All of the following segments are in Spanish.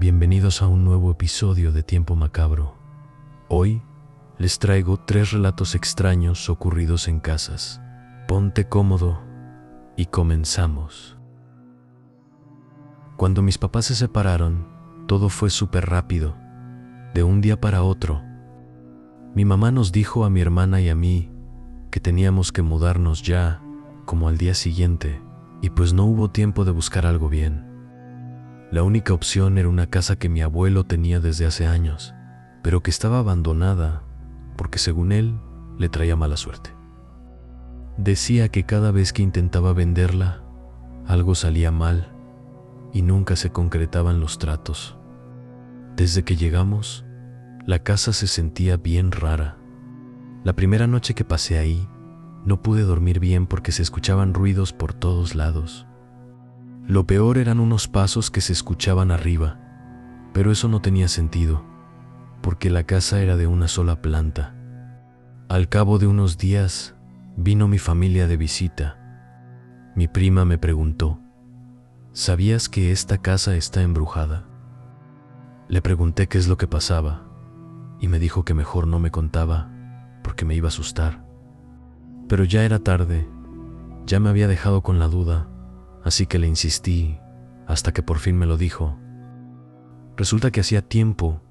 bienvenidos a un nuevo episodio de Tiempo Macabro. Hoy les traigo 3 relatos extraños ocurridos en casas. Ponte cómodo y comenzamos. Cuando mis papás se separaron, todo fue súper rápido, de un día para otro. Mi mamá nos dijo a mi hermana y a mí que teníamos que mudarnos ya, como al día siguiente, y pues no hubo tiempo de buscar algo bien. La única opción era una casa que mi abuelo tenía desde hace años, pero que estaba abandonada porque según él le traía mala suerte. Decía que cada vez que intentaba venderla, algo salía mal y nunca se concretaban los tratos. Desde que llegamos, la casa se sentía bien rara. La primera noche que pasé ahí, no pude dormir bien porque se escuchaban ruidos por todos lados. Lo peor eran unos pasos que se escuchaban arriba, pero eso no tenía sentido, porque la casa era de una sola planta. Al cabo de unos días, vino mi familia de visita. Mi prima me preguntó, ¿sabías que esta casa está embrujada? Le pregunté qué es lo que pasaba, y me dijo que mejor no me contaba, porque me iba a asustar. Pero ya era tarde, ya me había dejado con la duda, así que le insistí hasta que por fin me lo dijo. Resulta que hacía tiempo,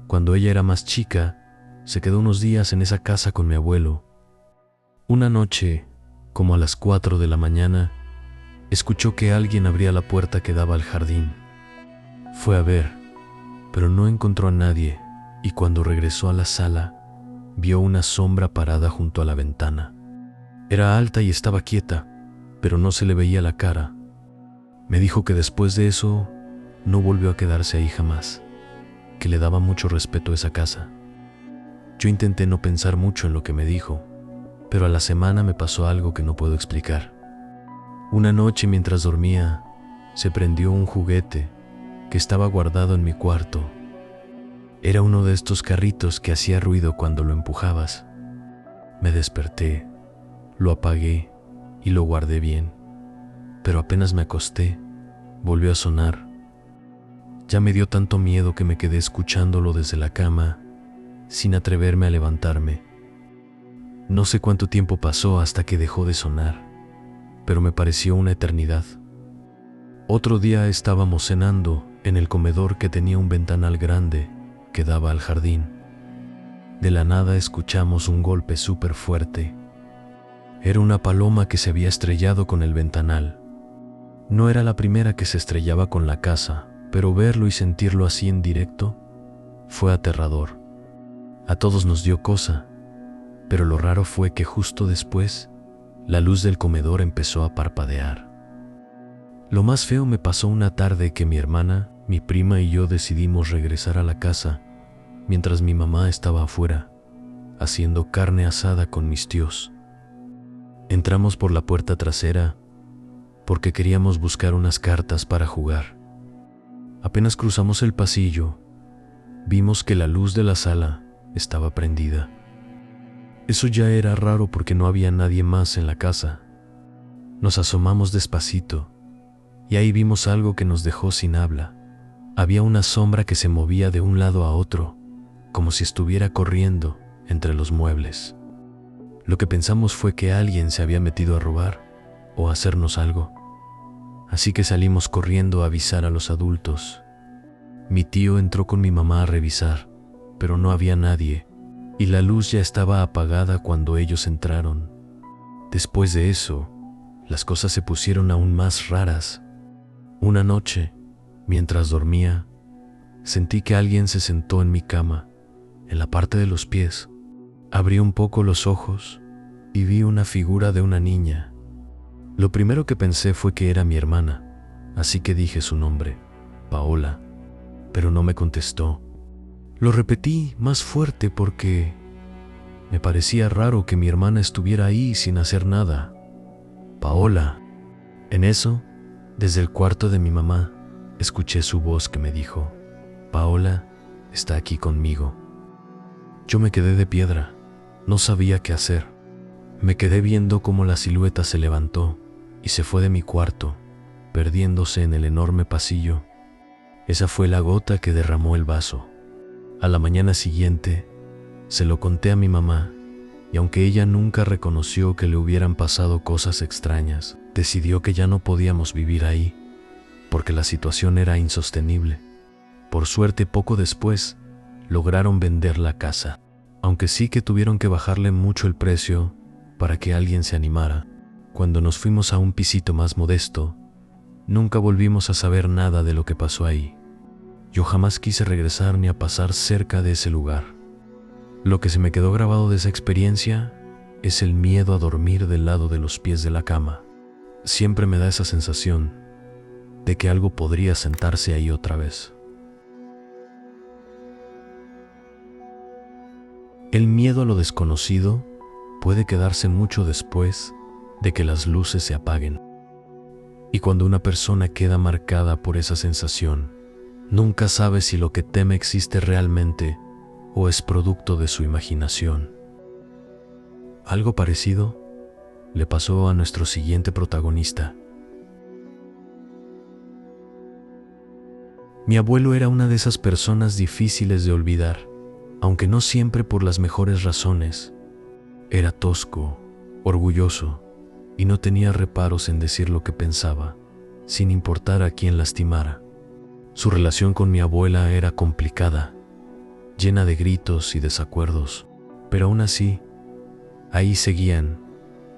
cuando ella era más chica, se quedó unos días en esa casa con mi abuelo. Una noche, como a las 4 de la mañana, escuchó que alguien abría la puerta que daba al jardín. Fue a ver, pero no encontró a nadie, y cuando regresó a la sala, vio una sombra parada junto a la ventana. Era alta y estaba quieta, pero no se le veía la cara. Me dijo que después de eso no volvió a quedarse ahí jamás, que le daba mucho respeto a esa casa. Yo intenté no pensar mucho en lo que me dijo, pero a la semana me pasó algo que no puedo explicar. Una noche mientras dormía, se prendió un juguete que estaba guardado en mi cuarto. Era uno de estos carritos que hacía ruido cuando lo empujabas. Me desperté, lo apagué y lo guardé bien, pero apenas me acosté, volvió a sonar. Ya me dio tanto miedo que me quedé escuchándolo desde la cama, sin atreverme a levantarme. No sé cuánto tiempo pasó hasta que dejó de sonar, pero me pareció una eternidad. Otro día estábamos cenando en el comedor que tenía un ventanal grande que daba al jardín. De la nada escuchamos un golpe súper fuerte. Era una paloma que se había estrellado con el ventanal. No era la primera que se estrellaba con la casa, pero verlo y sentirlo así en directo fue aterrador. A todos nos dio cosa, pero lo raro fue que justo después, la luz del comedor empezó a parpadear. Lo más feo me pasó una tarde que mi hermana, mi prima y yo decidimos regresar a la casa mientras mi mamá estaba afuera, haciendo carne asada con mis tíos. Entramos por la puerta trasera porque queríamos buscar unas cartas para jugar. Apenas cruzamos el pasillo, vimos que la luz de la sala estaba prendida. Eso ya era raro porque no había nadie más en la casa. Nos asomamos despacito y ahí vimos algo que nos dejó sin habla. Había una sombra que se movía de un lado a otro, como si estuviera corriendo entre los muebles. Lo que pensamos fue que alguien se había metido a robar o a hacernos algo. Así que salimos corriendo a avisar a los adultos. Mi tío entró con mi mamá a revisar, pero no había nadie, y la luz ya estaba apagada cuando ellos entraron. Después de eso, las cosas se pusieron aún más raras. Una noche, mientras dormía, sentí que alguien se sentó en mi cama, en la parte de los pies. Abrí un poco los ojos y vi una figura de una niña. Lo primero que pensé fue que era mi hermana, así que dije su nombre, Paola, pero no me contestó. Lo repetí más fuerte porque me parecía raro que mi hermana estuviera ahí sin hacer nada. Paola. En eso, desde el cuarto de mi mamá, escuché su voz que me dijo, Paola está aquí conmigo. Yo me quedé de piedra. No sabía qué hacer. Me quedé viendo cómo la silueta se levantó y se fue de mi cuarto, perdiéndose en el enorme pasillo. Esa fue la gota que derramó el vaso. A la mañana siguiente, se lo conté a mi mamá, y aunque ella nunca reconoció que le hubieran pasado cosas extrañas, decidió que ya no podíamos vivir ahí, porque la situación era insostenible. Por suerte, poco después, lograron vender la casa, aunque sí que tuvieron que bajarle mucho el precio para que alguien se animara. Cuando nos fuimos a un pisito más modesto, nunca volvimos a saber nada de lo que pasó ahí. Yo jamás quise regresar ni a pasar cerca de ese lugar. Lo que se me quedó grabado de esa experiencia es el miedo a dormir del lado de los pies de la cama. Siempre me da esa sensación de que algo podría sentarse ahí otra vez. El miedo a lo desconocido puede quedarse mucho después de que las luces se apaguen. Y cuando una persona queda marcada por esa sensación, nunca sabe si lo que teme existe realmente o es producto de su imaginación. Algo parecido le pasó a nuestro siguiente protagonista. Mi abuelo era una de esas personas difíciles de olvidar, aunque no siempre por las mejores razones. Era tosco, orgulloso, y no tenía reparos en decir lo que pensaba, sin importar a quién lastimara. Su relación con mi abuela era complicada, llena de gritos y desacuerdos, pero aún así, ahí seguían,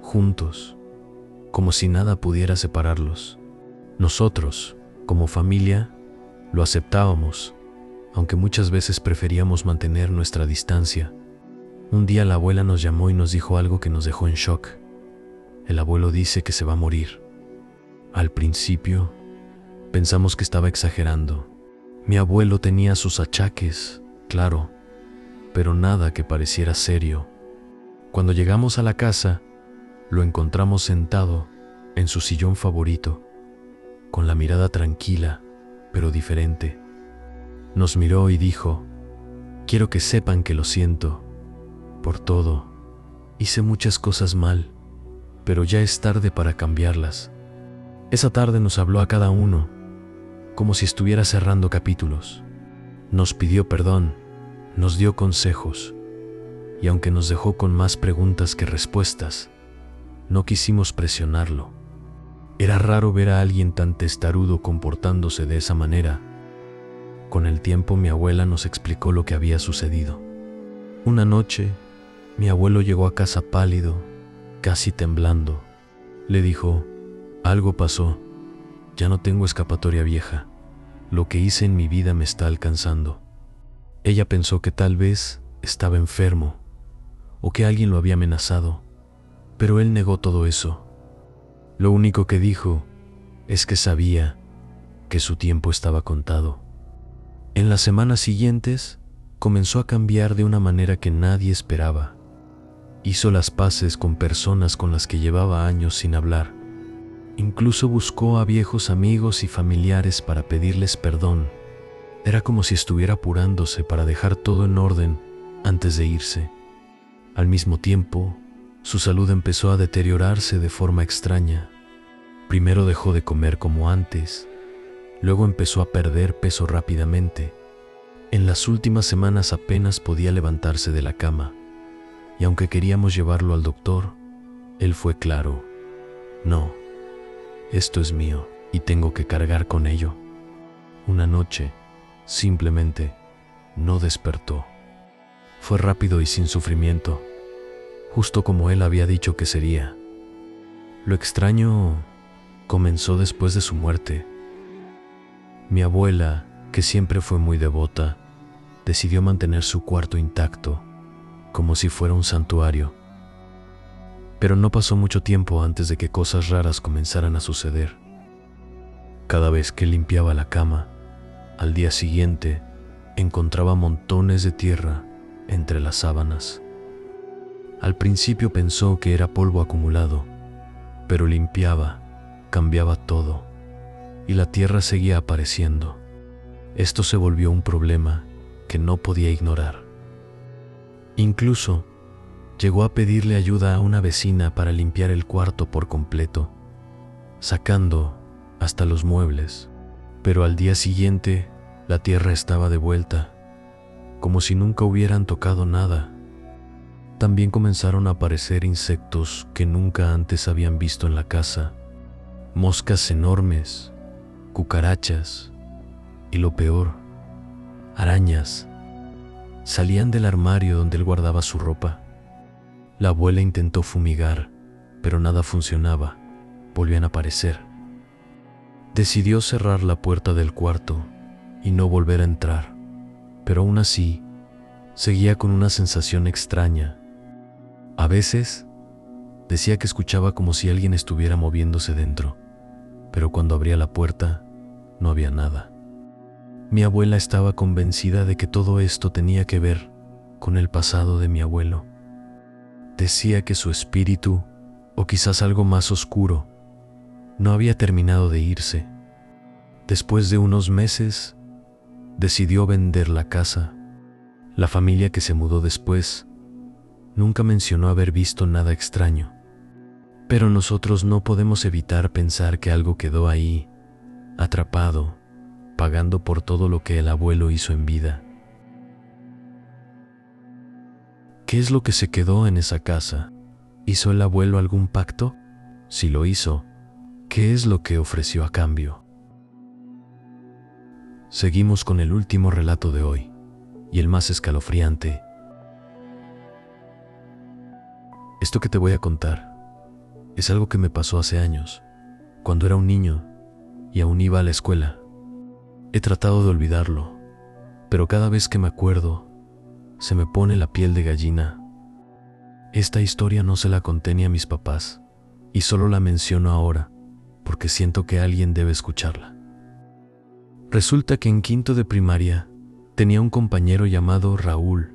juntos, como si nada pudiera separarlos. Nosotros, como familia, lo aceptábamos, aunque muchas veces preferíamos mantener nuestra distancia. Un día la abuela nos llamó y nos dijo algo que nos dejó en shock. El abuelo dice que se va a morir. Al principio, pensamos que estaba exagerando. Mi abuelo tenía sus achaques, claro, pero nada que pareciera serio. Cuando llegamos a la casa, lo encontramos sentado en su sillón favorito, con la mirada tranquila, pero diferente. Nos miró y dijo: quiero que sepan que lo siento por todo. Hice muchas cosas mal, pero ya es tarde para cambiarlas. Esa tarde nos habló a cada uno, como si estuviera cerrando capítulos. Nos pidió perdón, nos dio consejos, y aunque nos dejó con más preguntas que respuestas, no quisimos presionarlo. Era raro ver a alguien tan testarudo comportándose de esa manera. Con el tiempo mi abuela nos explicó lo que había sucedido. Una noche, mi abuelo llegó a casa pálido, casi temblando. Le dijo: algo pasó, ya no tengo escapatoria vieja. Lo que hice en mi vida me está alcanzando. Ella pensó que tal vez estaba enfermo o que alguien lo había amenazado, pero él negó todo eso. Lo único que dijo es que sabía que su tiempo estaba contado. En las semanas siguientes, comenzó a cambiar de una manera que nadie esperaba. Hizo las paces con personas con las que llevaba años sin hablar. Incluso buscó a viejos amigos y familiares para pedirles perdón. Era como si estuviera apurándose para dejar todo en orden antes de irse. Al mismo tiempo, su salud empezó a deteriorarse de forma extraña. Primero dejó de comer como antes, luego empezó a perder peso rápidamente. En las últimas semanas apenas podía levantarse de la cama, y aunque queríamos llevarlo al doctor, él fue claro: no, esto es mío y tengo que cargar con ello. Una noche, simplemente, no despertó. Fue rápido y sin sufrimiento, justo como él había dicho que sería. Lo extraño comenzó después de su muerte. Mi abuela, que siempre fue muy devota, decidió mantener su cuarto intacto, como si fuera un santuario. Pero no pasó mucho tiempo antes de que cosas raras comenzaran a suceder. Cada vez que limpiaba la cama, al día siguiente, encontraba montones de tierra entre las sábanas. Al principio pensó que era polvo acumulado, pero limpiaba, cambiaba todo, y la tierra seguía apareciendo. Esto se volvió un problema que no podía ignorar. Incluso llegó a pedirle ayuda a una vecina para limpiar el cuarto por completo, sacando hasta los muebles, pero al día siguiente La tierra estaba de vuelta, como si nunca hubieran tocado nada. También comenzaron a aparecer insectos que nunca antes habían visto en la casa. Moscas enormes, cucarachas y lo peor, arañas. Salían del armario donde él guardaba su ropa. La abuela intentó fumigar, pero nada funcionaba. Volvían a aparecer. Decidió cerrar la puerta del cuarto y no volver a entrar, pero aún así seguía con una sensación extraña. A veces decía que escuchaba como si alguien estuviera moviéndose dentro, pero cuando abría la puerta no había nada. Mi abuela estaba convencida de que todo esto tenía que ver con el pasado de mi abuelo. Decía que su espíritu, o quizás algo más oscuro, no había terminado de irse. Después de unos meses, decidió vender la casa. La familia que se mudó después nunca mencionó haber visto nada extraño. Pero nosotros no podemos evitar pensar que algo quedó ahí, atrapado, pagando por todo lo que el abuelo hizo en vida. ¿Qué es lo que se quedó en esa casa? ¿Hizo el abuelo algún pacto? Si lo hizo, ¿qué es lo que ofreció a cambio? Seguimos con el último relato de hoy, y el más escalofriante. Esto que te voy a contar es algo que me pasó hace años, cuando era un niño y aún iba a la escuela. He tratado de olvidarlo, pero cada vez que me acuerdo, se me pone la piel de gallina. Esta historia no se la conté ni a mis papás, y solo la menciono ahora, porque siento que alguien debe escucharla. Resulta que en quinto de primaria tenía un compañero llamado Raúl.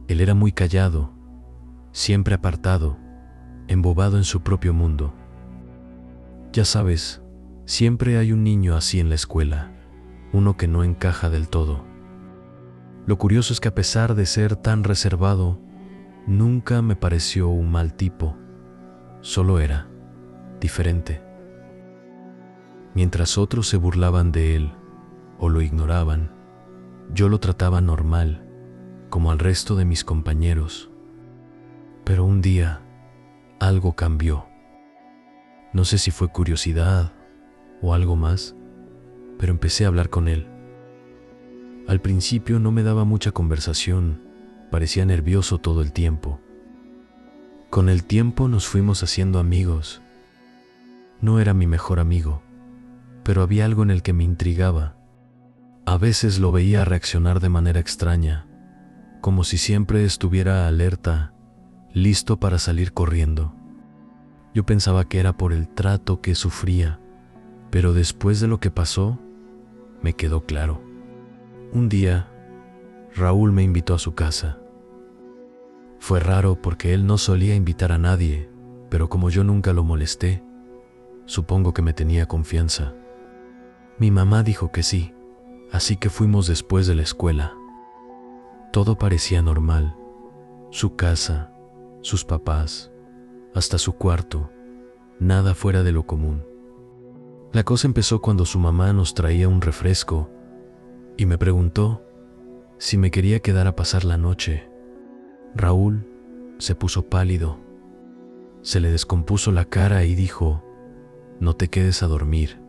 Él era muy callado, siempre apartado, embobado en su propio mundo. Ya sabes, siempre hay un niño así en la escuela, uno que no encaja del todo. Lo curioso es que a pesar de ser tan reservado, nunca me pareció un mal tipo, solo era diferente. Mientras otros se burlaban de él o lo ignoraban, yo lo trataba normal, como al resto de mis compañeros. Pero un día, algo cambió. No sé si fue curiosidad o algo más, pero empecé a hablar con él. Al principio no me daba mucha conversación, parecía nervioso todo el tiempo. Con el tiempo nos fuimos haciendo amigos. No era mi mejor amigo, pero había algo en el que me intrigaba. A veces lo veía reaccionar de manera extraña, como si siempre estuviera alerta, listo para salir corriendo. Yo pensaba que era por el trato que sufría, pero después de lo que pasó, me quedó claro. Un día, Raúl me invitó a su casa. Fue raro porque él no solía invitar a nadie, pero como yo nunca lo molesté, supongo que me tenía confianza. Mi mamá dijo que sí, así que fuimos después de la escuela. Todo parecía normal. Su casa, sus papás, hasta su cuarto, nada fuera de lo común. La cosa empezó cuando su mamá nos traía un refresco y me preguntó si me quería quedar a pasar la noche. Raúl se puso pálido, se le descompuso la cara y dijo: «No te quedes a dormir».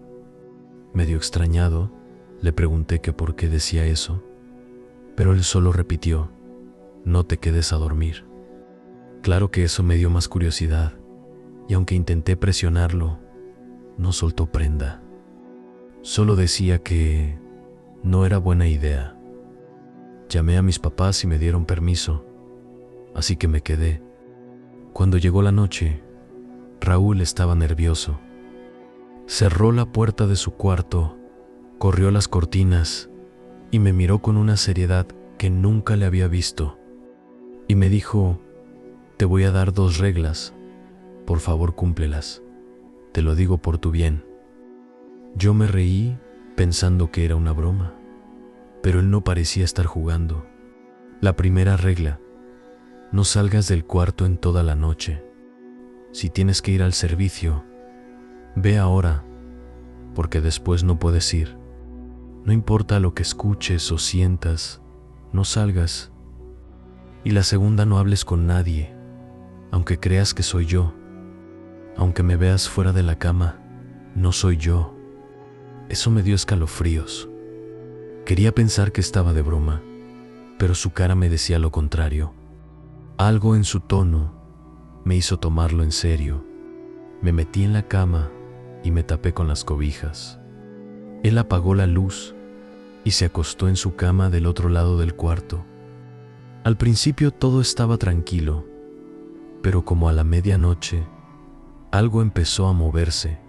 Medio extrañado, le pregunté que por qué decía eso, pero él solo repitió: «No te quedes a dormir». Claro que eso me dio más curiosidad, y aunque intenté presionarlo, no soltó prenda. Solo decía que no era buena idea. Llamé a mis papás y me dieron permiso, así que me quedé. Cuando llegó la noche, Raúl estaba nervioso. Cerró la puerta de su cuarto, corrió las cortinas y me miró con una seriedad que nunca le había visto. Y me dijo: «Te voy a dar 2 reglas. Por favor, cúmplelas. Te lo digo por tu bien». Yo me reí pensando que era una broma, pero él no parecía estar jugando. La primera regla: no salgas del cuarto en toda la noche. Si tienes que ir al servicio, ve ahora, porque después no puedes ir. No importa lo que escuches o sientas, no salgas. Y la segunda, no hables con nadie, aunque creas que soy yo. Aunque me veas fuera de la cama, no soy yo. Eso me dio escalofríos. Quería pensar que estaba de broma, pero su cara me decía lo contrario. Algo en su tono me hizo tomarlo en serio. Me metí en la cama y me tapé con las cobijas. Él apagó la luz y se acostó en su cama del otro lado del cuarto. Al principio todo estaba tranquilo, pero como a la medianoche, algo empezó a moverse.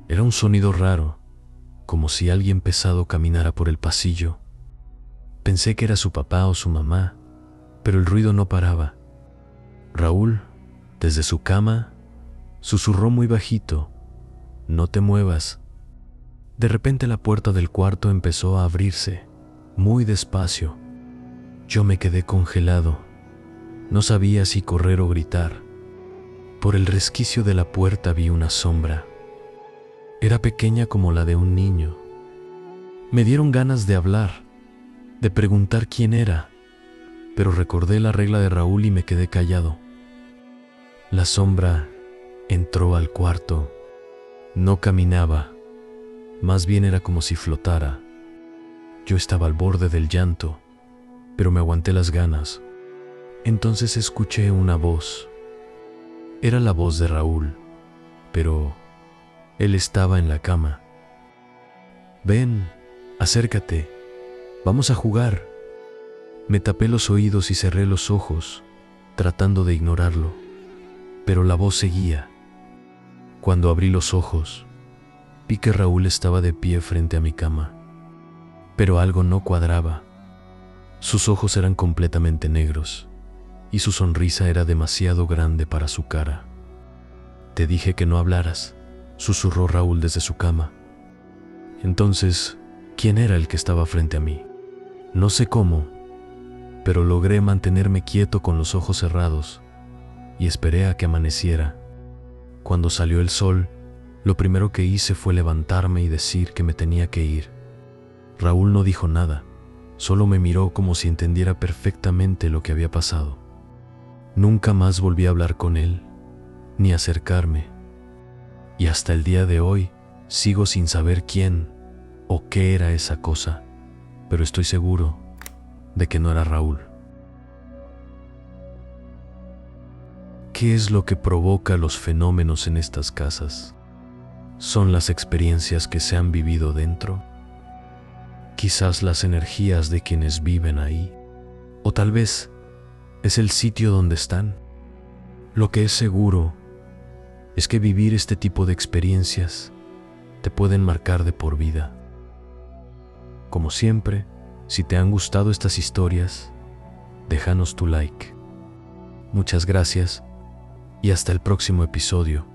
Era un sonido raro, como si alguien pesado caminara por el pasillo. Pensé que era su papá o su mamá, pero el ruido no paraba. Raúl, desde su cama, susurró muy bajito: «No te muevas». De repente la puerta del cuarto empezó a abrirse, muy despacio. Yo me quedé congelado. No sabía si correr o gritar. Por el resquicio de la puerta vi una sombra. Era pequeña como la de un niño. Me dieron ganas de hablar, de preguntar quién era, pero recordé la regla de Raúl y me quedé callado. La sombra entró al cuarto. No caminaba, más bien era como si flotara. Yo estaba al borde del llanto, pero me aguanté las ganas. Entonces escuché una voz. Era la voz de Raúl, pero él estaba en la cama. «Ven, acércate, vamos a jugar». Me tapé los oídos y cerré los ojos, tratando de ignorarlo, pero la voz seguía. Cuando abrí los ojos, vi que Raúl estaba de pie frente a mi cama, pero algo no cuadraba. Sus ojos eran completamente negros y su sonrisa era demasiado grande para su cara. «Te dije que no hablaras», susurró Raúl desde su cama. Entonces, ¿quién era el que estaba frente a mí? No sé cómo, pero logré mantenerme quieto con los ojos cerrados y esperé a que amaneciera. Cuando salió el sol, lo primero que hice fue levantarme y decir que me tenía que ir. Raúl no dijo nada, solo me miró como si entendiera perfectamente lo que había pasado. Nunca más volví a hablar con él, ni acercarme. Y hasta el día de hoy sigo sin saber quién o qué era esa cosa, pero estoy seguro de que no era Raúl. ¿Qué es lo que provoca los fenómenos en estas casas? ¿Son las experiencias que se han vivido dentro? Quizás las energías de quienes viven ahí, o tal vez es el sitio donde están. Lo que es seguro es que vivir este tipo de experiencias te pueden marcar de por vida. Como siempre, si te han gustado estas historias, déjanos tu like. Muchas gracias y hasta el próximo episodio.